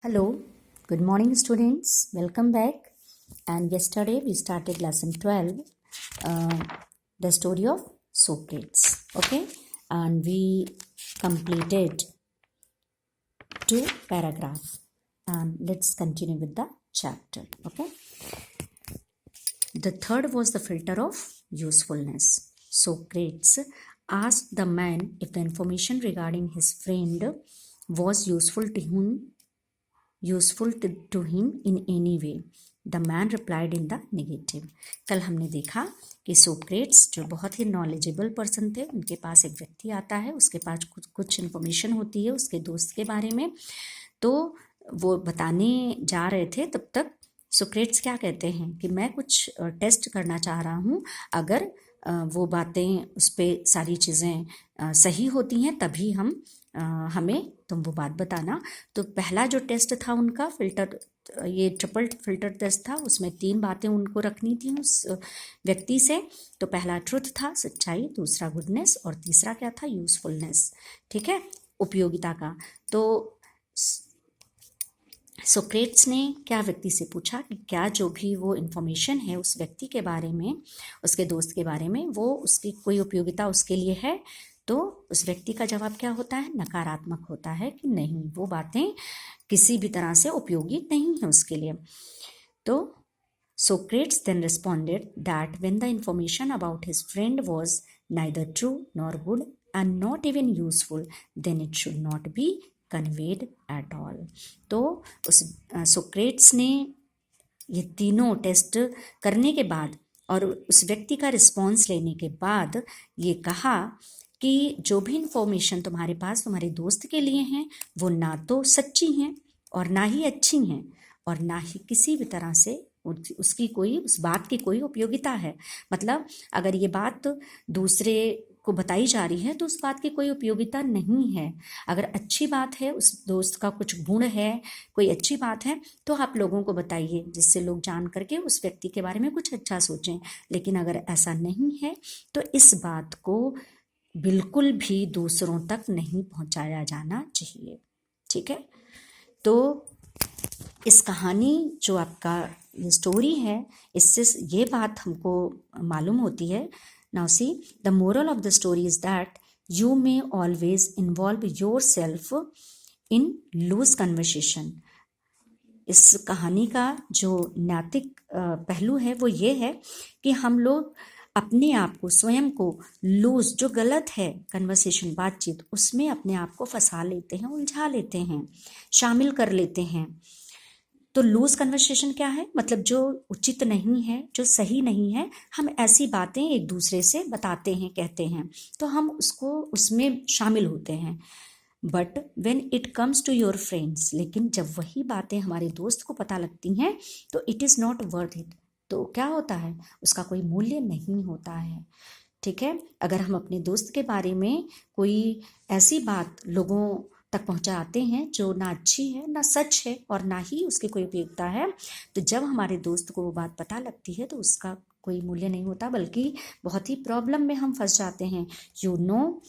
Hello, good morning, students. Welcome back. And yesterday we started lesson 12, the story of Socrates. Okay, and we completed 2 paragraphs. And let's continue with the chapter. Okay, the third was the filter of usefulness. Socrates asked the man if the information regarding his friend was useful to him in any way. The man replied in the negative. कल हमने देखा कि Socrates जो बहुत ही knowledgeable person थे, उनके पास एक व्यक्ति आता है, उसके पास कुछ इन्फॉर्मेशन होती है उसके दोस्त के बारे में, तो वो बताने जा रहे थे, तब तक सोक्रेट्स क्या कहते हैं कि मैं कुछ टेस्ट करना चाह रहा हूँ, अगर वो बातें उस पर सारी चीज़ें सही होती हैं तभी हमें तुम वो बात बताना। तो पहला जो टेस्ट था उनका फिल्टर, ये ट्रिपल फिल्टर टेस्ट था, उसमें 3 बातें उनको रखनी थी उस व्यक्ति से। तो पहला ट्रुथ था, सच्चाई, दूसरा गुडनेस, और तीसरा क्या था, यूजफुलनेस। ठीक है, उपयोगिता का। तो सोक्रेट्स ने क्या व्यक्ति से पूछा कि क्या जो भी वो इन्फॉर्मेशन है उस व्यक्ति के बारे में, उसके दोस्त के बारे में, वो उसकी कोई उपयोगिता उसके लिए है। तो उस व्यक्ति का जवाब क्या होता है, नकारात्मक होता है कि नहीं, वो बातें किसी भी तरह से उपयोगी नहीं है उसके लिए। तो Socrates then responded that when the information about his friend was neither true nor good and not even useful, then it should not be conveyed at all. तो उस सोक्रेट्स ने ये तीनों टेस्ट करने के बाद और उस व्यक्ति का रिस्पॉन्स लेने के बाद ये कहा कि जो भी इंफॉर्मेशन तुम्हारे पास तुम्हारे दोस्त के लिए हैं वो ना तो सच्ची हैं और ना ही अच्छी हैं और ना ही किसी भी तरह से उसकी कोई, उस बात की कोई उपयोगिता है। मतलब अगर ये बात दूसरे को बताई जा रही है तो उस बात की कोई उपयोगिता नहीं है। अगर अच्छी बात है, उस दोस्त का कुछ गुण है, कोई अच्छी बात है, तो आप लोगों को बताइए जिससे लोग जान करके उस व्यक्ति के बारे में कुछ अच्छा सोचें। लेकिन अगर ऐसा नहीं है तो इस बात को बिल्कुल भी दूसरों तक नहीं पहुंचाया जाना चाहिए। ठीक है, तो इस कहानी जो आपका ये स्टोरी है, इससे ये बात हमको मालूम होती है। Now see the moral of the story is that you may always involve yourself in loose conversation. इस कहानी का जो नैतिक पहलू है वो ये है कि हम लोग अपने आप को, स्वयं को लूज, जो गलत है कन्वर्सेशन, बातचीत, उसमें अपने आप को फंसा लेते हैं, उलझा लेते हैं, शामिल कर लेते हैं। तो लूज कन्वर्सेशन क्या है, मतलब जो उचित नहीं है, जो सही नहीं है, हम ऐसी बातें एक दूसरे से बताते हैं, कहते हैं, तो हम उसको उसमें शामिल होते हैं। But when it comes to your friends, लेकिन जब वही बातें हमारे दोस्त को पता लगती हैं तो it is not worth it. तो क्या होता है, उसका कोई मूल्य नहीं होता है। ठीक है, अगर हम अपने दोस्त के बारे में कोई ऐसी बात लोगों तक पहुंचाते हैं जो ना अच्छी है, ना सच है और ना ही उसकी कोई उपयोगिता है, तो जब हमारे दोस्त को वो बात पता लगती है तो उसका कोई मूल्य नहीं होता, बल्कि बहुत ही प्रॉब्लम में हम फंस जाते हैं। You know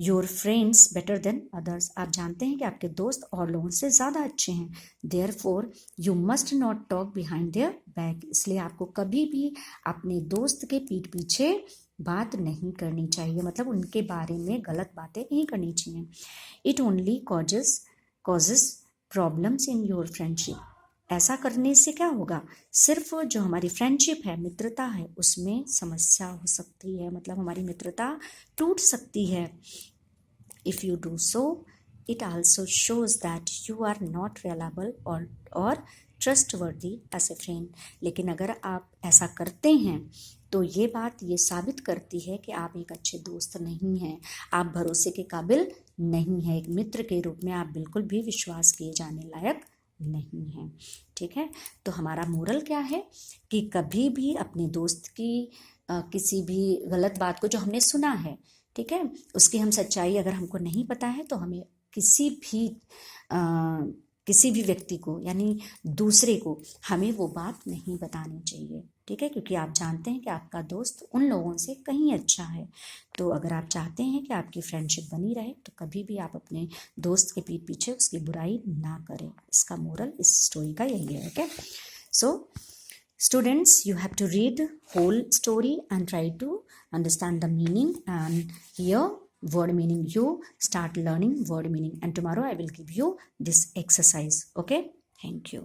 your friends better than others. आप जानते हैं कि आपके दोस्त और लोगों से ज़्यादा अच्छे हैं। Therefore you must not talk behind their back. इसलिए आपको कभी भी अपने दोस्त के पीठ पीछे बात नहीं करनी चाहिए, मतलब उनके बारे में गलत बातें नहीं करनी चाहिए। It only causes problems in your friendship. ऐसा करने से क्या होगा, सिर्फ जो हमारी फ्रेंडशिप है, मित्रता है, उसमें समस्या हो सकती है, मतलब हमारी मित्रता टूट सकती है। If you do so it also shows that you are not reliable और ट्रस्टवर्दी एज ए फ्रेंड। लेकिन अगर आप ऐसा करते हैं तो ये बात ये साबित करती है कि आप एक अच्छे दोस्त नहीं हैं, आप भरोसे के काबिल नहीं हैं, एक मित्र के रूप में आप बिल्कुल भी विश्वास किए जाने लायक नहीं हैं। ठीक है, तो हमारा मोरल क्या है कि कभी भी अपने दोस्त की किसी भी गलत बात को जो हमने सुना है, ठीक है, उसकी हम सच्चाई अगर हमको नहीं पता है तो हमें किसी भी व्यक्ति को, यानी दूसरे को, हमें वो बात नहीं बतानी चाहिए। ठीक है, क्योंकि आप जानते हैं कि आपका दोस्त उन लोगों से कहीं अच्छा है। तो अगर आप चाहते हैं कि आपकी फ्रेंडशिप बनी रहे तो कभी भी आप अपने दोस्त के पीठ पीछे उसकी बुराई ना करें। इसका मोरल इस स्टोरी का यही है। Okay, so students, you have to read whole story and try to understand the meaning and here word meaning. You start learning word meaning and tomorrow I will give you this exercise. Okay, thank you.